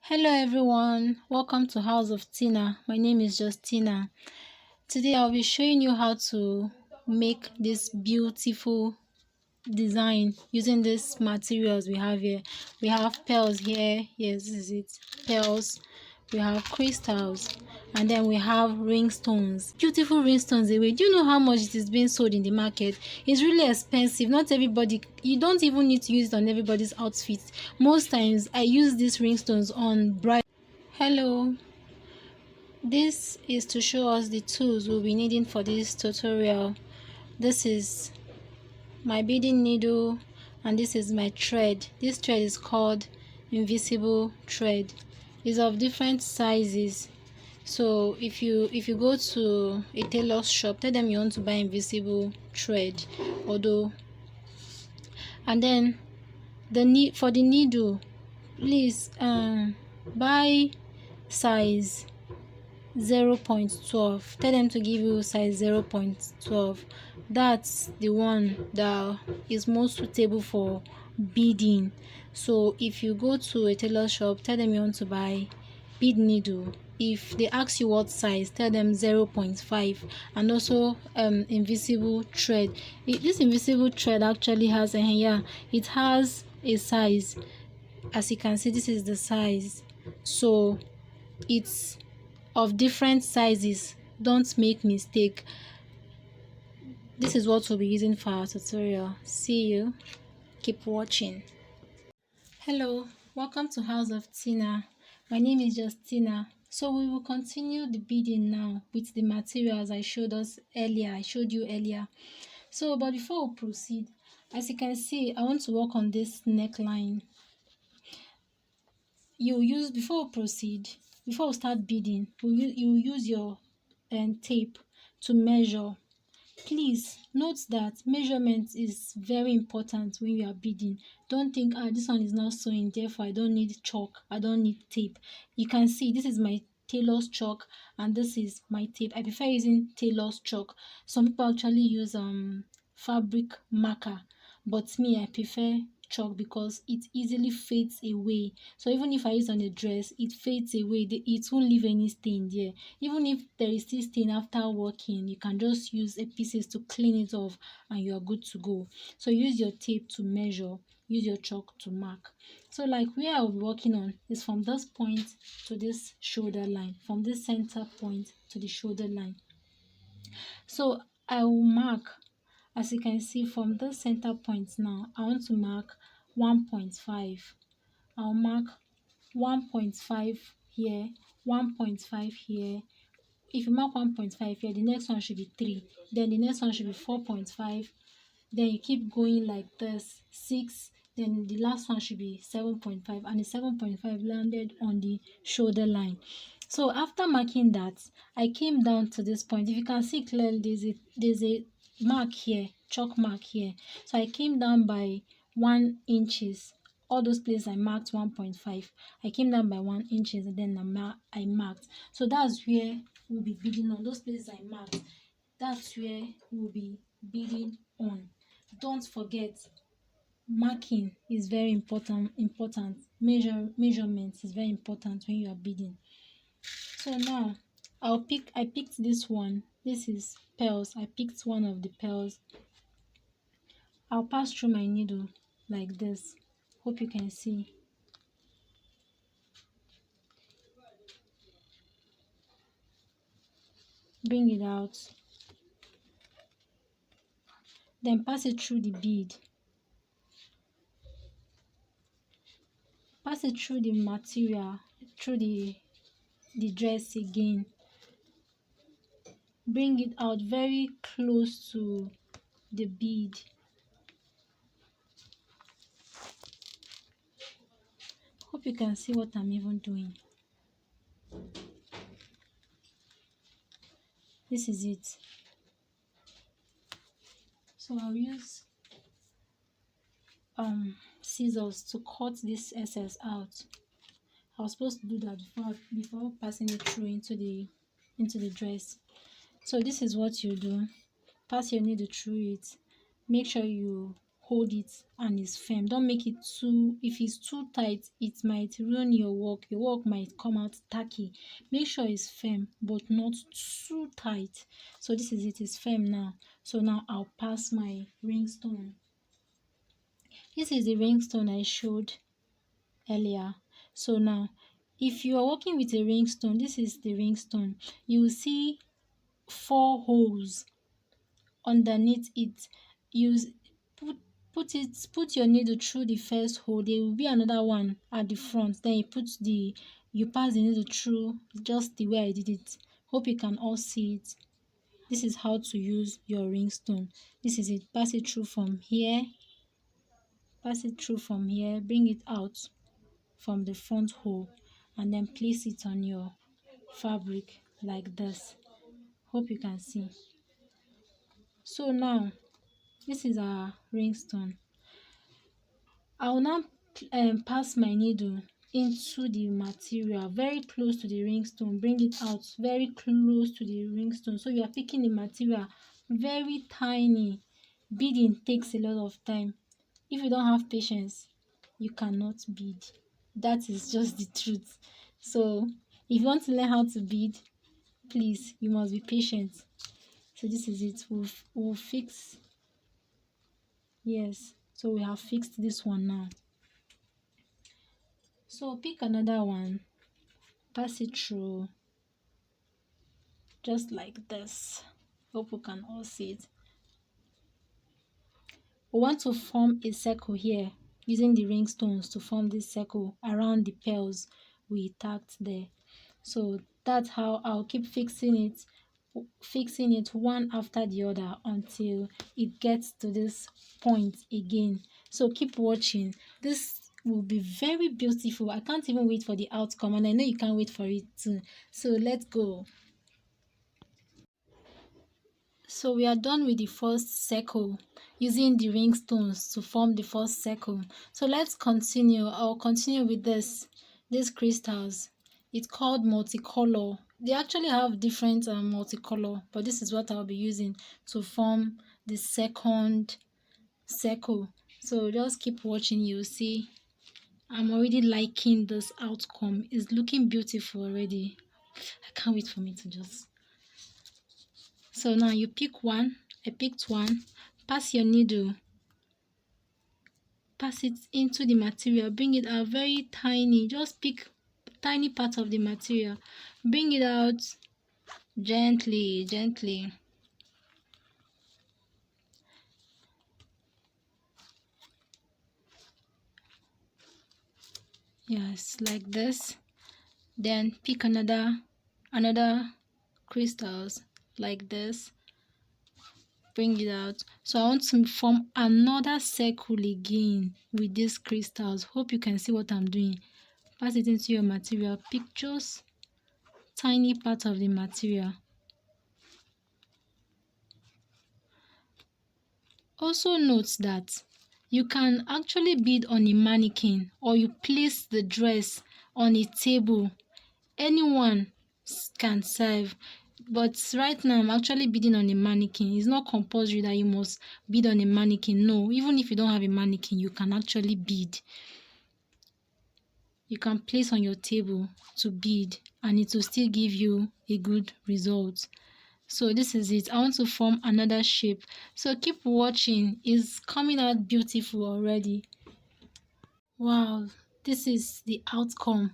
Hello everyone, welcome to House of Tina. My name is Justina. Today I'll be showing you how to make this beautiful design using these materials we have here. We have pearls here. Yes, this is it. Pearls. We have crystals, and then we have ringstones. Beautiful ringstones away. Do you know how much it is being sold in the market? It's really expensive. Not everybody, you don't even need to use it on everybody's outfit. Most times I use these ringstones on bride. Hello, this is to show us the tools we'll be needing for this tutorial. This is my beading needle, and this is my thread. This thread is called invisible thread. It's of different sizes, so if you go to a tailor's shop, tell them you want to buy invisible thread. Although, and then the need for the needle, please buy size 0.12. Tell them to give you size 0.12. That's the one that is most suitable for beading. So if you go to a tailor shop, tell them you want to buy bead needle. If they ask you what size, tell them 0.5. And also invisible thread. This invisible thread actually has it has a size. As you can see, this is the size, so it's of different sizes. Don't make mistake. This is what we'll be using for our tutorial. See you. Keep watching. Hello, welcome to House of Tina. My name is Justina. So we will continue the beading now with the materials I showed you earlier. So but before we proceed, as you can see, I want to work on this neckline. Before we start beading, you use your tape to measure. Please note that measurement is very important when you are beading. Don't think, this one is not sewing, therefore I don't need chalk, I don't need tape. You can see this is my tailor's chalk and this is my tape. I prefer using tailor's chalk. Some people actually use fabric marker, but me, I prefer chalk because it easily fades away. So even if I use on a dress, it fades away. It won't leave any stain there. Even if there is still stain after working, you can just use a pieces to clean it off and you are good to go. So use your tape to measure, use your chalk to mark. So like where I'll be working on is from this point to this shoulder line, from this center point to the shoulder line. So I will mark, as you can see from the center point now, I want to mark 1.5. I'll mark 1.5 here, 1.5 here. If you mark 1.5 here, the next one should be 3. Then the next one should be 4.5. Then you keep going like this, 6. Then the last one should be 7.5, and the 7.5 landed on the shoulder line. So after marking that, I came down to this point. If you can see clearly, there's a mark here, chalk mark here. So I came down by 1 inches. All those places I marked 1.5. I came down by 1 inches and then I marked. So that's where we'll be beading on. Those places I marked, that's where we'll be beading on. Don't forget, marking is very important. Measurement is very important when you are beading. So now I picked this one. This is pearls. I picked one of the pearls. I'll pass through my needle like this. Hope you can see. Bring it out. Then pass it through the bead. Pass it through the material, through the dress again. Bring it out very close to the bead. Hope you can see what I'm even doing. This is it. So I'll use scissors to cut this excess out. I was supposed to do that before passing it through into the dress. So this is what you do. Pass your needle through it. Make sure you hold it and is firm. Don't make it too, if it's too tight, it might ruin your work. Your work might come out tacky. Make sure it's firm but not too tight. So this is it, is firm now. So now I'll pass my ring stone. This is the ring stone I showed earlier. So now if you are working with a ring stone, this is the ring stone, you will see 4 holes underneath it. You put put your needle through the first hole. There will be another one at the front. Then you pass the needle through just the way I did it. Hope you can all see it. This is how to use your ring stone. This is it. Pass it through from here. Pass it through from here. Bring it out from the front hole and then place it on your fabric like this. Hope you can see. So now this is our ring stone. I will now pass my needle into the material very close to the ring stone. Bring it out very close to the ring stone. So you are picking the material very tiny. Beading takes a lot of time. If you don't have patience, you cannot bead. That is just the truth. So if you want to learn how to bead, please, you must be patient. So this is it. We'll fix. Yes. So we have fixed this one now. So pick another one, pass it through just like this. Hope you can all see it. We want to form a circle here using the ring stones to form this circle around the pearls we tacked there. So that's how I'll keep fixing it one after the other until it gets to this point again. So keep watching. This will be very beautiful. I can't even wait for the outcome, and I know you can't wait for it too. So let's go. So we are done with the first circle using the ring stones to form the first circle. So let's continue. I'll continue with these crystals. It's called multicolor. They actually have different multicolor, but this is what I'll be using to form the second circle. So just keep watching. You'll see I'm already liking this outcome. It's looking beautiful already. I can't wait for me to just. So now you pick one. I picked one. Pass your needle. Pass it into the material. Bring it out very tiny. Just pick tiny part of the material. Bring it out gently, gently. Yes, like this. Then pick another crystals like this. Bring it out. So I want to form another circle again with these crystals. Hope you can see what I'm doing. Pass it into your material. Pick just tiny part of the material. Also note that you can actually bead on a mannequin, or you place the dress on a table. Anyone can serve. But right now I'm actually beading on a mannequin. It's not compulsory that you must bead on a mannequin. No, even if you don't have a mannequin, you can actually bead. You can place on your table to bead and it will still give you a good result. So this is it. I want to form another shape. So keep watching. It's coming out beautiful already. Wow, this is the outcome.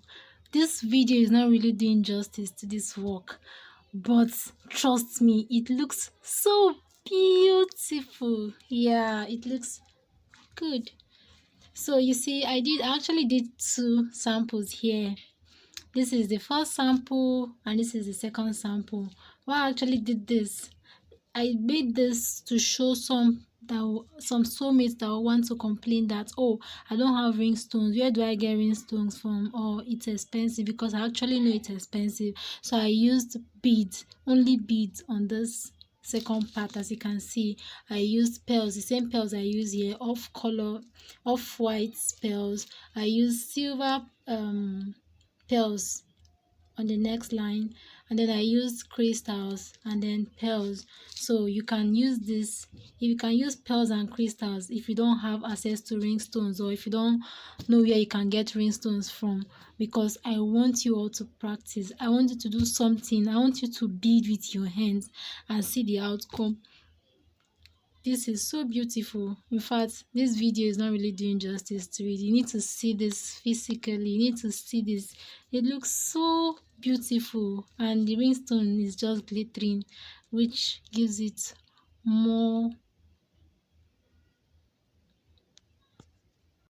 This video is not really doing justice to this work, but trust me, it looks so beautiful. Yeah, it looks good. So you see, I actually did 2 samples here. This is the first sample and this is the second sample. Why I actually did this, I made this to show some soulmates that want to complain that, oh, I don't have ring stones. Where do I get ring stones from? Oh, it's expensive, because I actually know it's expensive. So I used beads, only beads on this second part. As you can see, I used pearls, the same pearls I use here, off white pearls. I used silver pearls on the next line, and then I used crystals and then pearls. So you can use this, if you can use pearls and crystals if you don't have access to rhinestones, or if you don't know where you can get rhinestones from, because I want you all to practice. I want you to do something. I want you to bead with your hands and see the outcome. This is so beautiful. In fact, this video is not really doing justice to it. You need to see this physically. You need to see this. It looks so beautiful, and the ringstone is just glittering, which gives it more